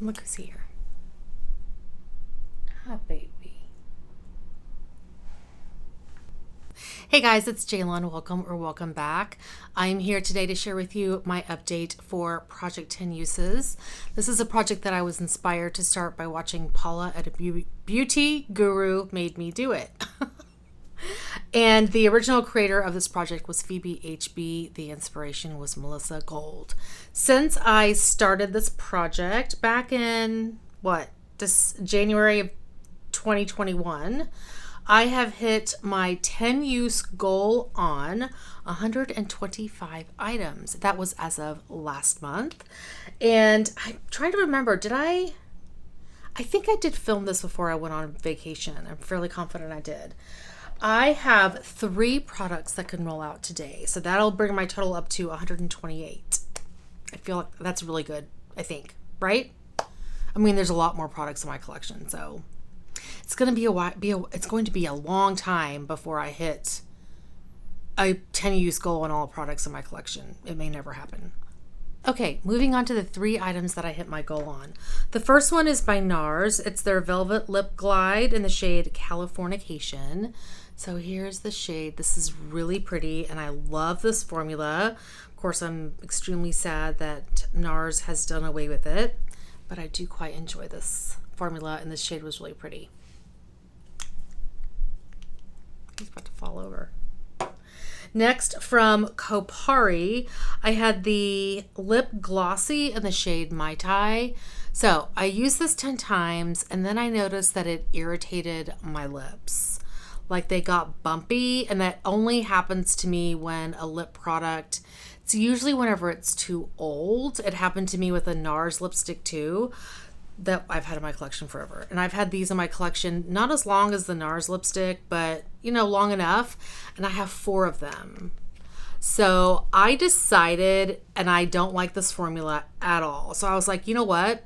Look who's here. Ah, baby. Hey guys, it's Jaylon. Welcome back. I'm here today to share with you my update for Project 10 Uses. This is a project that I was inspired to start by watching Paula at a beauty guru made me do it. And the original creator of this project was Phoebe HB. The inspiration was Melissa Gold. Since I started this project back in, January of 2021, I have hit my 10 use goal on 125 items. That was as of last month. And I'm trying to remember, I think I did film this before I went on vacation. I'm fairly confident I did. I have 3 products that can roll out today. So that'll bring my total up to 128. I feel like that's really good, I think, right? I mean, there's a lot more products in my collection, so it's going to be a long time before I hit a 10 use goal on all products in my collection. It may never happen. Okay, moving on to the 3 items that I hit my goal on. The first one is by Nars. It's their Velvet Lip Glide in the shade Californication. So here's the shade. This is really pretty, and I love this formula. Of course, I'm extremely sad that Nars has done away with it, but I do quite enjoy this formula, and this shade was really pretty. He's about to fall over. Next, from Kopari, I had the Lip Glossy in the shade Mai Tai. So I used this 10 times, and then I noticed that it irritated my lips. Like they got bumpy, and that only happens to me when a lip product, it's usually whenever it's too old. It happened to me with a Nars lipstick too, that I've had in my collection forever. And I've had these in my collection not as long as the Nars lipstick, but long enough. And I have 4 of them. So I decided, and I don't like this formula at all. So I was like, you know what?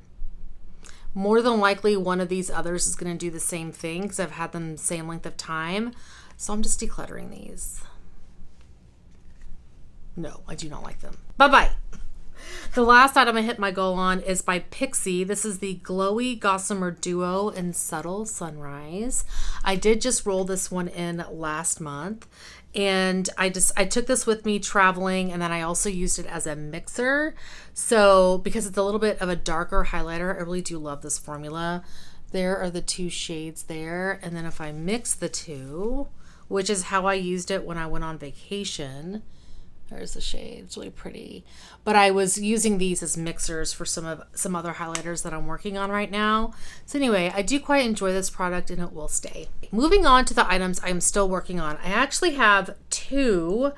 More than likely one of these others is going to do the same thing because I've had them the same length of time. So I'm just decluttering these. No, I do not like them. Bye-bye. The last item I hit my goal on is by Pixi. This is the Glowy Gossamer Duo in Subtle Sunrise. I did just roll this one in last month, and I took this with me traveling, and then I also used it as a mixer. So because it's a little bit of a darker highlighter, I really do love this formula. There are the 2 shades there, and then if I mix the 2, which is how I used it when I went on vacation. There's the shade. It's really pretty. But I was using these as mixers for some other highlighters that I'm working on right now. So anyway, I do quite enjoy this product, and it will stay. Moving on to the items I'm still working on. I actually have 2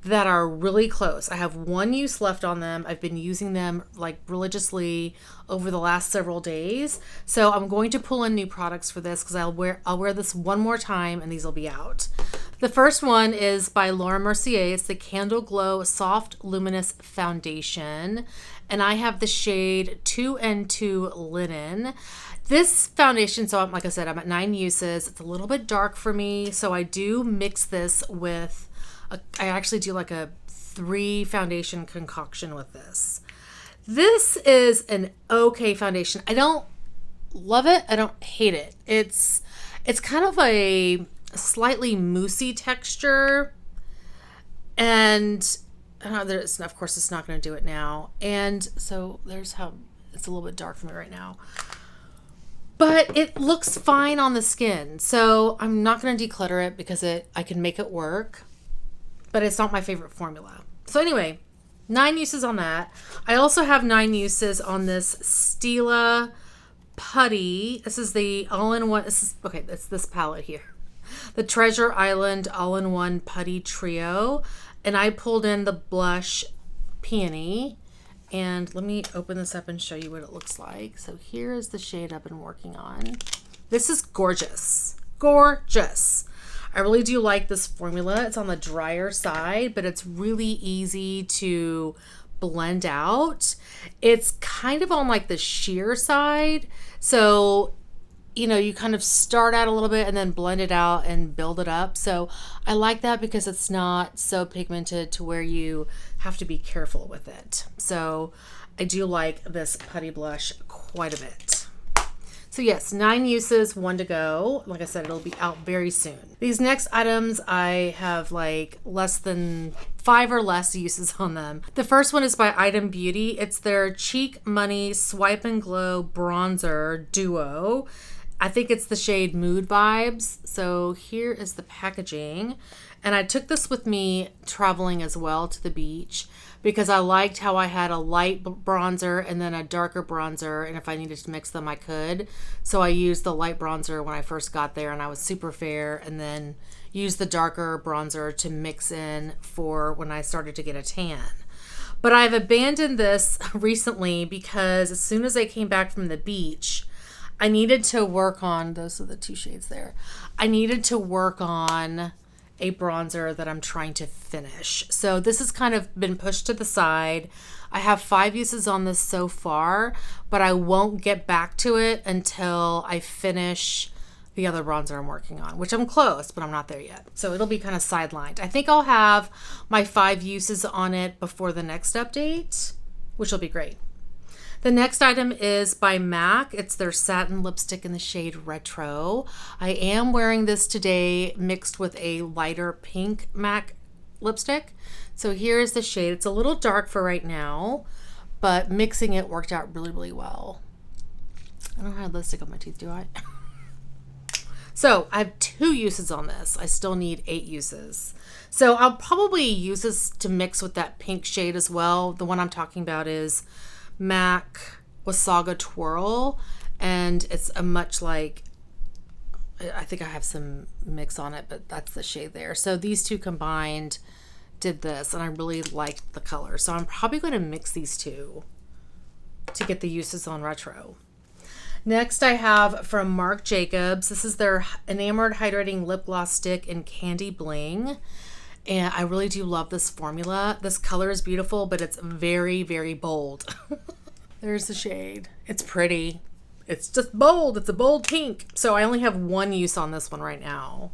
that are really close. I have 1 use left on them. I've been using them like religiously over the last several days. So I'm going to pull in new products for this because I'll wear this one more time and these will be out. The first one is by Laura Mercier. It's the Candle Glow Soft Luminous Foundation. And I have the shade 2N2 Linen. This foundation, so like I said, I'm at 9 uses. It's a little bit dark for me. So I do mix this with, I actually do like a 3 foundation concoction with this. This is an okay foundation. I don't love it. I don't hate it. It's kind of a slightly moussey texture, and of course it's not going to do it now, and so there's how it's a little bit dark for me right now, but it looks fine on the skin. So I'm not going to declutter it because I can make it work, but it's not my favorite formula. So anyway, 9 uses on that. I also have 9 uses on this Stila Putty. This is the all-in-one. It's this palette here, the Treasure Island All-in-One Putty Trio. And I pulled in the blush Peony. And let me open this up and show you what it looks like. So here is the shade I've been working on. This is gorgeous. Gorgeous. I really do like this formula. It's on the drier side, but it's really easy to blend out. It's kind of on like the sheer side. So you kind of start out a little bit and then blend it out and build it up. So I like that because it's not so pigmented to where you have to be careful with it. So I do like this putty blush quite a bit. So yes, 9 uses, 1 to go. Like I said, it'll be out very soon. These next items, I have like less than 5 or less uses on them. The first one is by Item Beauty. It's their Cheek Money Swipe and Glow Bronzer Duo. I think it's the shade Mood Vibes. So here is the packaging. And I took this with me traveling as well to the beach because I liked how I had a light bronzer and then a darker bronzer. And if I needed to mix them, I could. So I used the light bronzer when I first got there and I was super fair, and then used the darker bronzer to mix in for when I started to get a tan. But I've abandoned this recently because as soon as I came back from the beach, I needed to work on, those are the 2 shades there. I needed to work on a bronzer that I'm trying to finish. So this has kind of been pushed to the side. I have 5 uses on this so far, but I won't get back to it until I finish the other bronzer I'm working on, which I'm close, but I'm not there yet. So it'll be kind of sidelined. I think I'll have my 5 uses on it before the next update, which will be great. The next item is by MAC. It's their satin lipstick in the shade Retro. I am wearing this today mixed with a lighter pink MAC lipstick. So here is the shade. It's a little dark for right now, but mixing it worked out really, really well. I don't have lipstick on my teeth, do I? So I have 2 uses on this. I still need 8 uses. So I'll probably use this to mix with that pink shade as well. The one I'm talking about is MAC Wasaga Twirl, and it's a much like, I think I have some mix on it, but that's the shade there. So these 2 combined did this, and I really liked the color. So I'm probably going to mix these 2 to get the uses on Retro. Next I have from Marc Jacobs. This is their Enamored Hydrating Lip Gloss Stick in Candy Bling. And I really do love this formula. This color is beautiful, but it's very, very bold. There's the shade. It's pretty. It's just bold. It's a bold pink. So I only have 1 use on this one right now.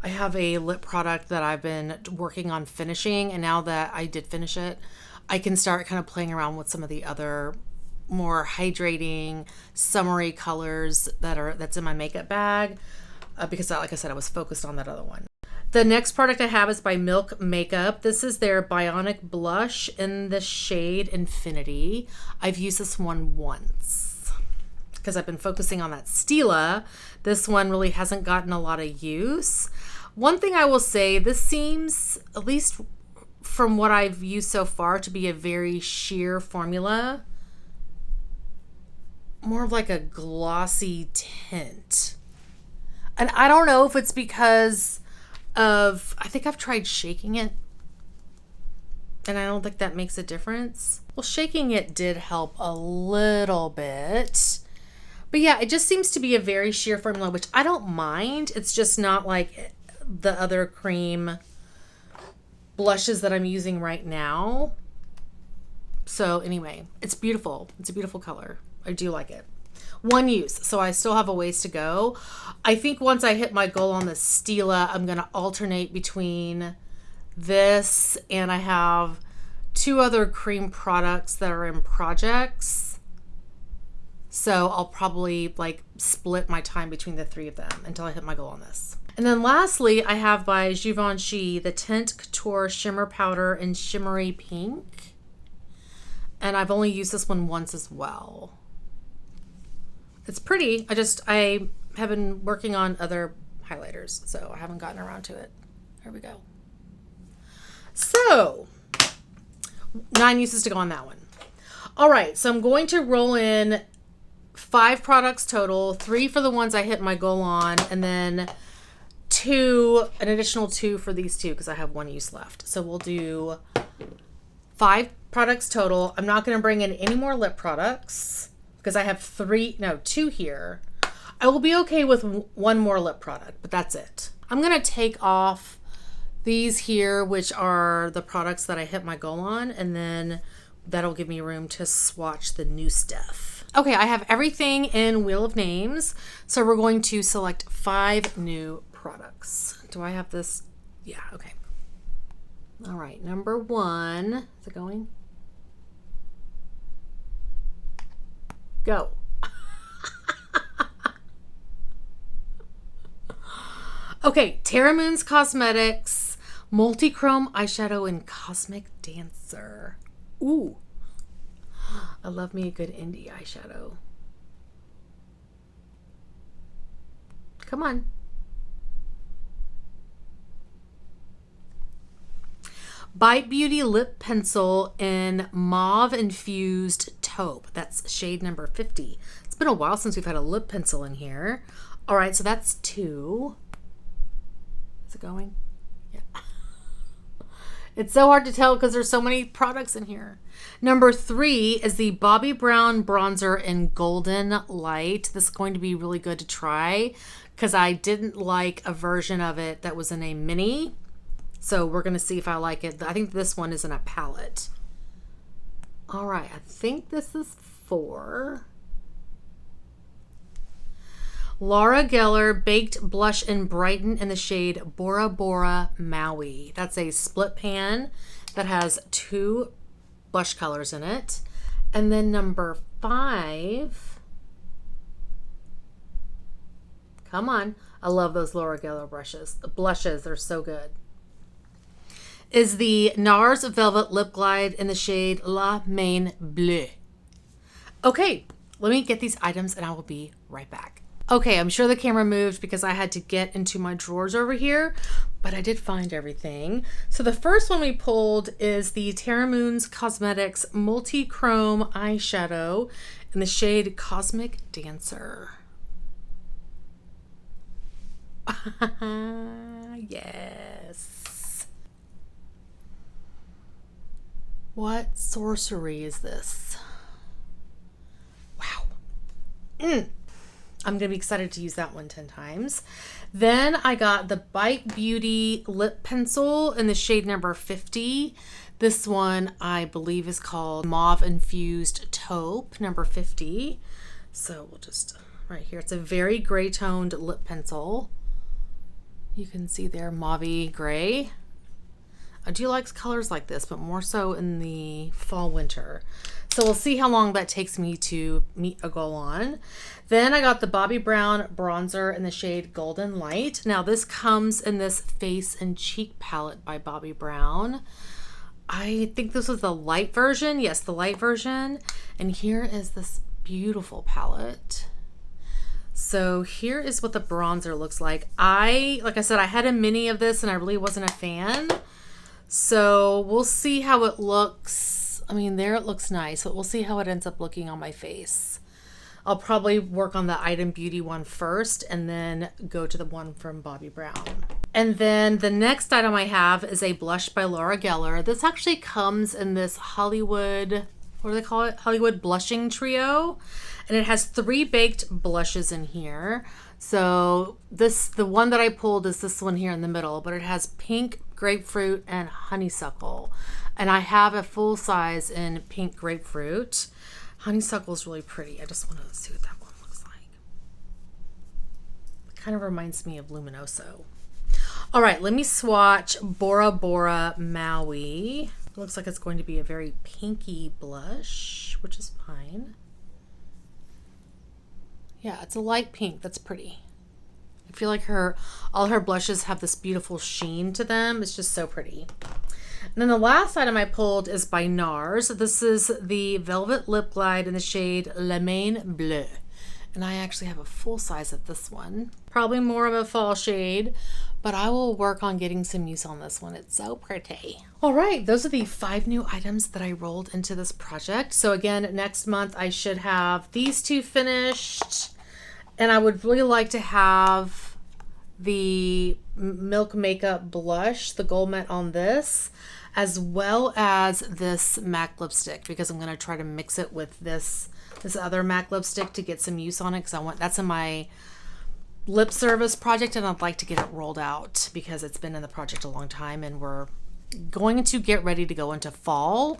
I have a lip product that I've been working on finishing, and now that I did finish it, I can start kind of playing around with some of the other more hydrating, summery colors that's in my makeup bag because, like I said, I was focused on that other one. The next product I have is by Milk Makeup. This is their Bionic Blush in the shade Infinity. I've used this one once because I've been focusing on that Stila. This one really hasn't gotten a lot of use. One thing I will say, this seems, at least from what I've used so far, to be a very sheer formula. More of like a glossy tint. And I don't know if it's because I think I've tried shaking it, and I don't think that makes a difference. Well, shaking it did help a little bit, but yeah, it just seems to be a very sheer formula, which I don't mind. It's just not like the other cream blushes that I'm using right now. So anyway, it's beautiful. It's a beautiful color. I do like it. 1 use, so I still have a ways to go. I think once I hit my goal on the Stila, I'm going to alternate between this, and I have 2 other cream products that are in projects. So I'll probably like split my time between the 3 of them until I hit my goal on this. And then lastly, I have by Givenchy the Tint Couture Shimmer Powder in Shimmery Pink. And I've only used this one once as well. It's pretty. I have been working on other highlighters, so I haven't gotten around to it. Here we go. So 9 uses to go on that one. All right, so I'm going to roll in 5 products total, 3 for the ones I hit my goal on, and then an additional 2 for these 2 because I have 1 use left. So we'll do 5 products total. I'm not going to bring in any more lip products because I have 2 here. I will be okay with 1 more lip product, but that's it. I'm going to take off these here, which are the products that I hit my goal on, and then that'll give me room to swatch the new stuff. Okay, I have everything in Wheel of Names, so we're going to select 5 new products. Do I have this? Yeah, okay. All right, number 1, is it going? Go. Okay, Terra Moon's Cosmetics Multi-Chrome Eyeshadow in Cosmic Dancer. Ooh. I love me a good indie eyeshadow. Come on. Bite Beauty Lip Pencil in Mauve Infused Taupe. That's shade number 50. It's been a while since we've had a lip pencil in here. All right, so that's 2. Is it going? Yeah. It's so hard to tell because there's so many products in here. Number 3 is the Bobbi Brown Bronzer in Golden Light. This is going to be really good to try because I didn't like a version of it that was in a mini. So we're going to see if I like it. I think this one is in a palette. All right, I think this is 4. Laura Geller Baked Blush in Brighten in the shade Bora Bora Maui. That's a split pan that has 2 blush colors in it. And then number 5. Come on. I love those Laura Geller brushes. The blushes, they're so good. Is the Nars Velvet Lip Glide in the shade La Main Bleu. Okay, let me get these items and I will be right back. Okay, I'm sure the camera moved because I had to get into my drawers over here, but I did find everything. So the first one we pulled is the Terra Moon's Cosmetics Multi-Chrome Eyeshadow in the shade Cosmic Dancer. Yes. What sorcery is this? Wow. I'm going to be excited to use that one 10 times. Then I got the Bite Beauty Lip Pencil in the shade number 50. This one I believe is called Mauve Infused Taupe, number 50. So we'll just, right here, it's a very gray toned lip pencil. You can see there, mauve-y gray. I do like colors like this, but more so in the fall winter. So we'll see how long that takes me to meet a goal on. Then I got the Bobbi Brown bronzer in the shade Golden Light. Now this comes in this face and cheek palette by Bobbi Brown. I think this was the light version. Yes, the light version. And here is this beautiful palette. So here is what the bronzer looks like. Like I said, I had a mini of this and I really wasn't a fan. So we'll see how it looks. I mean, there it looks nice, but we'll see how it ends up looking on my face. I'll probably work on the Item Beauty one first and then go to the one from Bobbi Brown. And then the next item I have is a blush by Laura Geller. This actually comes in this Hollywood, what do they call it? Hollywood Blushing Trio. And it has 3 baked blushes in here. So the one that I pulled is this one here in the middle, but it has pink, grapefruit, and honeysuckle. And I have a full size in pink grapefruit. Honeysuckle is really pretty. I just want to see what that one looks like. It kind of reminds me of Luminoso. All right, let me swatch Bora Bora Maui. It looks like it's going to be a very pinky blush, which is fine. Yeah, it's a light pink. That's pretty. I feel like all her blushes have this beautiful sheen to them. It's just so pretty. And then the last item I pulled is by Nars. This is the Velvet Lip Glide in the shade Le Main Bleu. And I actually have a full size of this one. Probably more of a fall shade, but I will work on getting some use on this one. It's so pretty. All right, those are the 5 new items that I rolled into this project. So again, next month I should have these 2 finished. And I would really like to have the Milk Makeup blush, the Gold Matte on this, as well as this MAC lipstick, because I'm going to try to mix it with this other MAC lipstick to get some use on it, because that's in my lip service project and I'd like to get it rolled out because it's been in the project a long time and we're going to get ready to go into fall,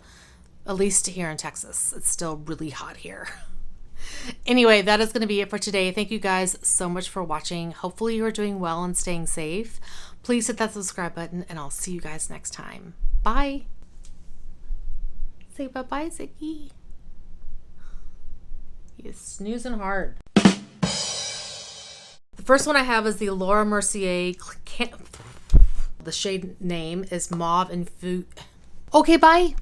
at least here in Texas. It's still really hot here. Anyway, that is going to be it for today. Thank you guys so much for watching. Hopefully you are doing well and staying safe. Please hit that subscribe button and I'll see you guys next time. Bye. Say bye-bye, Ziggy. He's snoozing hard. The first one I have is the Laura Mercier. The shade name is Mauve and Food. Okay, bye.